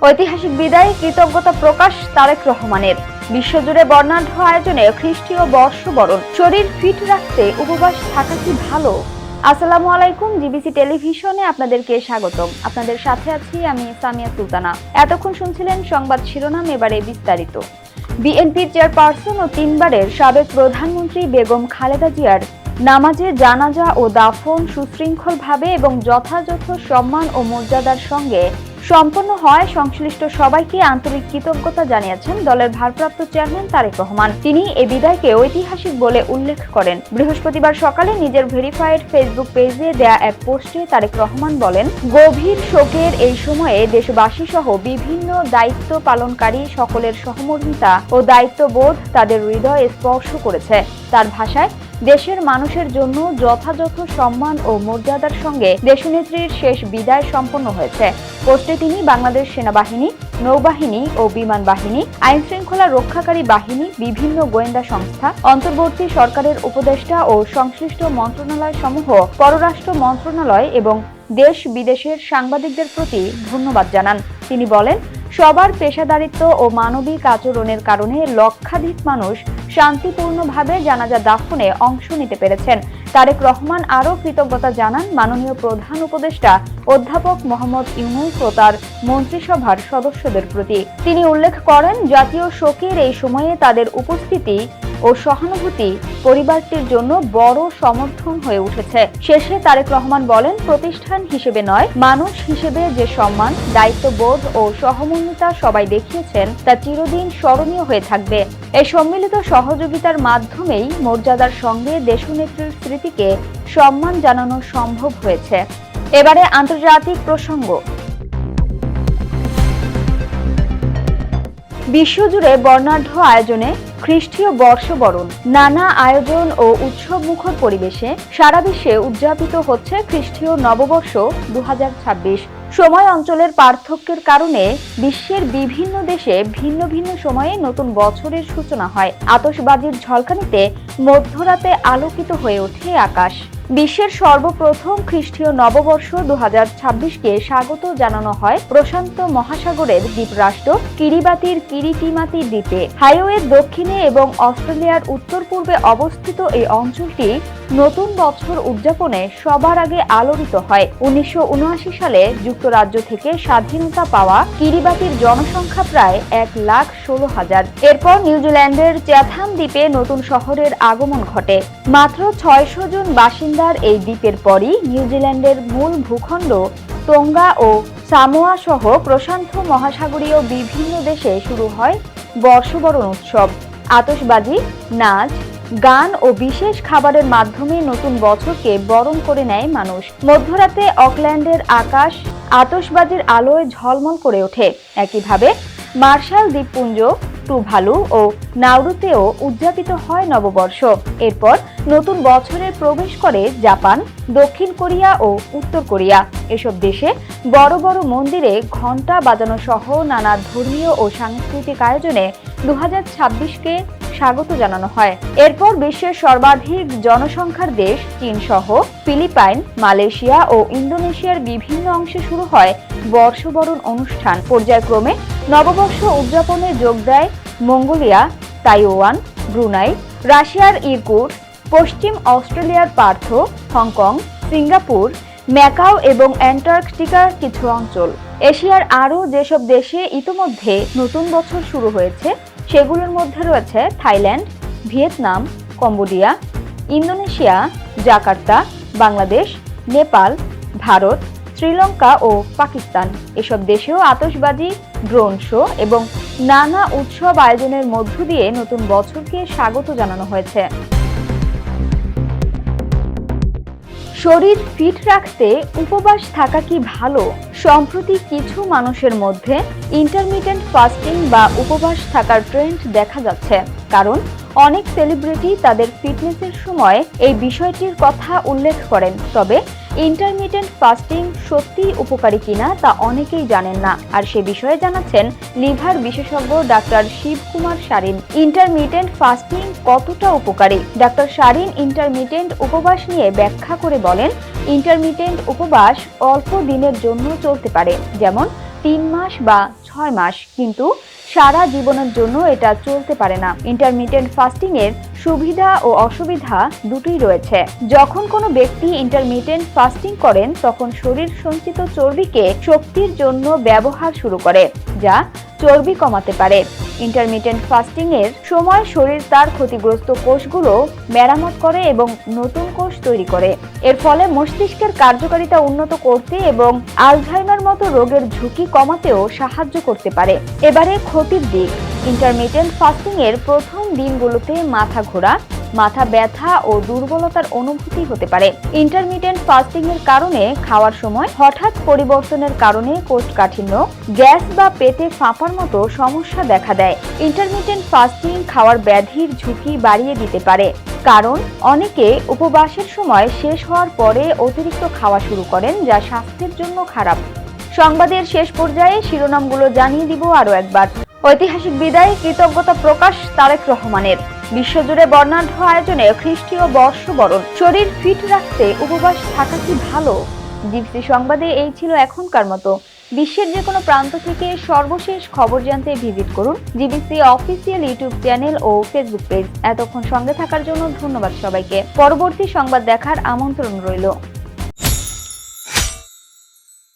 ঐতিহাসিক বিদায়, কৃতজ্ঞতা প্রকাশ তারেক রহমানের। বিশ্বজুড়ে বর্ণাঢ্য আয়োজনে খ্রিস্টীয় বর্ষবরণ। শরীর ফিট রাখতে উপবাস থাকা কি ভালো? আসসালামু আলাইকুম, জিবিসি টেলিভিশনে আপনাদেরকে স্বাগতম। আপনাদের সাথে আছি আমি সামিয়া সুলতানা। এতক্ষণ শুনছিলেন সংবাদ শিরোনাম, এবারে বিস্তারিত। বিএনপির চেয়ারপারসন ও 3 বারের সাবেক প্রধানমন্ত্রী বেগম খালেদা জিয়ার নামাজে জানাজা ও দাফন সুশৃঙ্খলভাবে এবং যথাযথ সম্মান ও মর্যাদার সঙ্গে সম্পন্ন হয়। সংশ্লিষ্ট সবাইকে আন্তরিক কৃতজ্ঞতা জানিয়েছেন দলের ভারপ্রাপ্ত চেয়ারম্যান তারেক রহমান। তিনি এ বিদায়কে ঐতিহাসিক বলে উল্লেখ করেন। বৃহস্পতিবার সকালে নিজের ভেরিফাইড ফেসবুক পেজে দেয়া এক পোস্টে তারেক রহমান বলেন, গভীর শোকের এই সময়ে দেশবাসী সহ বিভিন্ন দায়িত্ব পালনকারী সকলের সহমর্মিতা ও দায়িত্ববোধ তাদের হৃদয়ে স্পর্শ করেছে। তার ভাষায়, দেশের মানুষের জন্য যথাযথ সম্মান ও মর্যাদার সঙ্গে দেশনেত্রীর শেষ বিদায় সম্পন্ন হয়েছে। পোস্টে তিনি বাংলাদেশ সেনাবাহিনী, নৌবাহিনী ও বিমান বাহিনী, আইন শৃঙ্খলা রক্ষাকারী বাহিনী, বিভিন্ন গোয়েন্দা সংস্থা, অন্তর্বর্তী সরকারের উপদেষ্টা ও সংশ্লিষ্ট মন্ত্রণালয় সমূহ, পররাষ্ট্র মন্ত্রণালয় এবং দেশ বিদেশের সাংবাদিকদের প্রতি ধন্যবাদ জানান। তিনি বলেন, সবার পেশাদারিত্ব ও মানবিক আচরণের কারণে লক্ষাধিক মানুষ শান্তিপূর্ণভাবে জানাজা দাফনে অংশ নিতে পেরেছেন। তারেক রহমান আরও কৃতজ্ঞতা জানান মাননীয় প্রধান উপদেষ্টা অধ্যাপক মোহাম্মদ ইউনূস ও তার মন্ত্রিসভার সদস্যদের প্রতি। তিনি উল্লেখ করেন, জাতীয় শোকের এই সময়ে তাদের উপস্থিতি ও সহানুভূতি পরিবারটির জন্য বড় সমর্থন হয়ে উঠেছে। শেষে তারেক রহমান বলেন, প্রতিষ্ঠান হিসেবে নয়, মানুষ হিসেবে যে সম্মান, দায়িত্ববোধ ও সহমর্মিতা সবাই দেখিয়েছেন তা চিরদিন স্মরণীয় হয়ে থাকবে। এই সম্মিলিত সহযোগিতার মাধ্যমেই মর্যাদার সঙ্গে দেশনেত্রীর স্মৃতিকে সম্মান জানানো সম্ভব হয়েছে। এবারে আন্তর্জাতিক প্রসঙ্গ। বিশ্বজুড়ে বর্ণাঢ্য আয়োজনে খ্রিস্টীয় বর্ষবরণ। নানা আয়োজন ও উৎসব মুখর পরিবেশে সারা বিশ্বে উদযাপিত হচ্ছে খ্রিস্টীয় নববর্ষ 2026। সময় অঞ্চলের পার্থক্যের কারণে বিশ্বের বিভিন্ন দেশে ভিন্ন ভিন্ন সময়ে নতুন বছরের সূচনা হয়। আতশবাজির ঝলকানিতে মধ্যরাতে আলোকিত হয়ে ওঠে আকাশ। বিশ্বের সর্বপ্রথম খ্রিস্টীয় নববর্ষ 2026কে স্বাগত জানানো হয় প্রশান্ত মহাসাগরের দ্বীপরাষ্ট্র কিরিবাতির কিরিটিমাতি দ্বীপে। হাইওয়ের দক্ষিণে এবং অস্ট্রেলিয়ার উত্তর পূর্বে অবস্থিত এই অঞ্চলটি নতুন বছর উদযাপনে সবার আগে আলোড়িত হয়। 1979 সালে যুক্তরাজ্য থেকে স্বাধীনতা পাওয়া কিরিবাতির জনসংখ্যা প্রায় 1,16,000। এরপর নিউজিল্যান্ডের চ্যাথাম দ্বীপে নতুন শহরের আগমন ঘটে। মাত্র 600 জন বাসিন্দার এই দ্বীপের পরই নিউজিল্যান্ডের মূল ভূখণ্ড তোঙ্গা ও সামোয়া সহ প্রশান্ত মহাসাগরীয় বিভিন্ন দেশে শুরু হয় বর্ষবরণ উৎসব। আতশবাজি, নাচ, গান ও বিশেষ খাবারের মাধ্যমে নতুন বছরকে বরণ করে নেয় মানুষ। মধ্যরাতে অকল্যান্ডের আকাশ আতশবাজির আলোয় ঝলমল করে ওঠে। একইভাবে মার্শাল দ্বীপপুঞ্জ, টুভালু ও নাউরুতেও উদযাপিত হয় নববর্ষ। এরপর নতুন বছরে প্রবেশ করে জাপান, দক্ষিণ কোরিয়া ও উত্তর কোরিয়া। এসব দেশে বড় বড় মন্দিরে ঘণ্টা বাজানো সহ নানা ধর্মীয় ও সাংস্কৃতিক আয়োজনে 2026কে স্বাগত জানানো হয়। এরপর বিশ্বের সর্বাধিক জনসংখ্যার দেশ চীন সহ ফিলিপাইন, মালয়েশিয়া ও ইন্দোনেশিয়ার বিভিন্ন অংশে শুরু হয় বর্ষবরণ অনুষ্ঠান। পর্যায়ক্রমে নববর্ষ উদযাপনে যোগ দেয় মঙ্গোলিয়া, তাইওয়ান, ব্রুনাই, রাশিয়ার ইরকুটস্ক, পশ্চিম অস্ট্রেলিয়ার পার্থ, হংকং, সিঙ্গাপুর, ম্যাকাও এবং অ্যান্টার্কটিকার কিছু অঞ্চল। এশিয়ার আরও যেসব দেশে ইতোমধ্যে নতুন বছর শুরু হয়েছে সেগুলোর মধ্যে রয়েছে Thailand, Vietnam, Cambodia, Indonesia, Jakarta, Bangladesh, Nepal, Bharat, Sri Lanka ও পাকিস্তান। এসব দেশেও আতশবাজি, ড্রোন শো এবং নানা উৎসব আয়োজনের মধ্য দিয়ে নতুন বছরকে স্বাগত জানানো হয়েছে। শরীর ফিট রাখতে উপবাস থাকা কি ভালো? সম্প্রতি কিছু মানুষের মধ্যে ইন্টারমিটেন্ট ফাস্টিং বা উপবাস থাকার ট্রেন্ড দেখা যাচ্ছে, কারণ অনেক সেলিব্রিটি তাদের ফিটনেসের সময় এই বিষয়টির কথা উল্লেখ করেন। তবে ইন্টারমিটেন্ট ফাস্টিং সত্যিই উপকারী কিনা তা অনেকেই জানেন না। আর সে বিষয়ে জানাচ্ছেন লিভার বিশেষজ্ঞ doctor Shivakumar siren. Intermittent fasting কতটা উপকারী? ডাক্তার সারিন ইন্টারমিটেন্ট উপবাস নিয়ে ব্যাখ্যা করে বলেন, ইন্টারমিটেন্ট উপবাস অল্প দিনের জন্য চলতে পারে, যেমন 3 মাস বা 6 মাস, কিন্তু সারা জীবনের জন্য এটা চলতে পারে না। ইন্টারমিটেন্ট ফাস্টিং এর সুবিধা ও অসুবিধা দুটোই রয়েছে। যখন কোনো ব্যক্তি ইন্টারমিটেন্ট ফাস্টিং করেন তখন শরীর সঞ্চিত চর্বিকে শক্তির জন্য ব্যবহার শুরু করে, যা চর্বি কমাতে পারে। ইন্টারমিটেন্ট ফাস্টিং এর সময় শরীর তার ক্ষতিগ্রস্ত কোষগুলো মেরামত করে এবং নতুন কোষ তৈরি করে। এর ফলে মস্তিষ্কের কার্যকারিতা উন্নত করতে এবং আলঝাইমার মতো রোগের ঝুঁকি কমাতেও সাহায্য করতে পারে। এবারে ক্ষতির দিক। ইন্টারমিটেন্ট ফাস্টিং এর প্রথম দিনগুলোতে মাথা ঘোরা, মাথা ব্যথা ও দুর্বলতার অনুভূতি হতে পারে। ইন্টারমিটেন্ট ফাস্টিং এর কারণে খাওয়ার সময় হঠাৎ পরিবর্তনের কারণে কোষ্ঠকাঠিন্য, গ্যাস বা পেটে ফাঁপার মতো সমস্যা দেখা দেয়। ইন্টারমিটেন্ট ফাস্টিং খাওয়ার ব্যাধির ঝুঁকি বাড়িয়ে দিতে পারে, কারণ অনেকে উপবাসের সময় শেষ হওয়ার পরে অতিরিক্ত খাওয়া শুরু করেন, যা স্বাস্থ্যের জন্য খারাপ। সংবাদের শেষ পর্যায়ে শিরোনামগুলো জানিয়ে দিব আরো একবার। ঐতিহাসিক বিদায়, কৃতজ্ঞতা প্রকাশ তারেক রহমানের। বিশ্বজুড়ে বর্ণাঢ্য আয়োজনে খ্রিস্টীয় বর্ষবরণ। শরীর ফিট রাখতে উপবাস থাকা কি ভালো? জিবিসি সংবাদে এই ছিল এখনকার মতো। বিশ্বের যে কোনো প্রান্ত থেকে সর্বশেষ খবর জানতে ভিজিট করুন জিবিসি অফিসিয়াল ইউটিউব চ্যানেল ও ফেসবুক পেজ। এতক্ষণ সঙ্গে থাকার জন্য ধন্যবাদ সবাইকে। পরবর্তী সংবাদ দেখার আমন্ত্রণ রইল।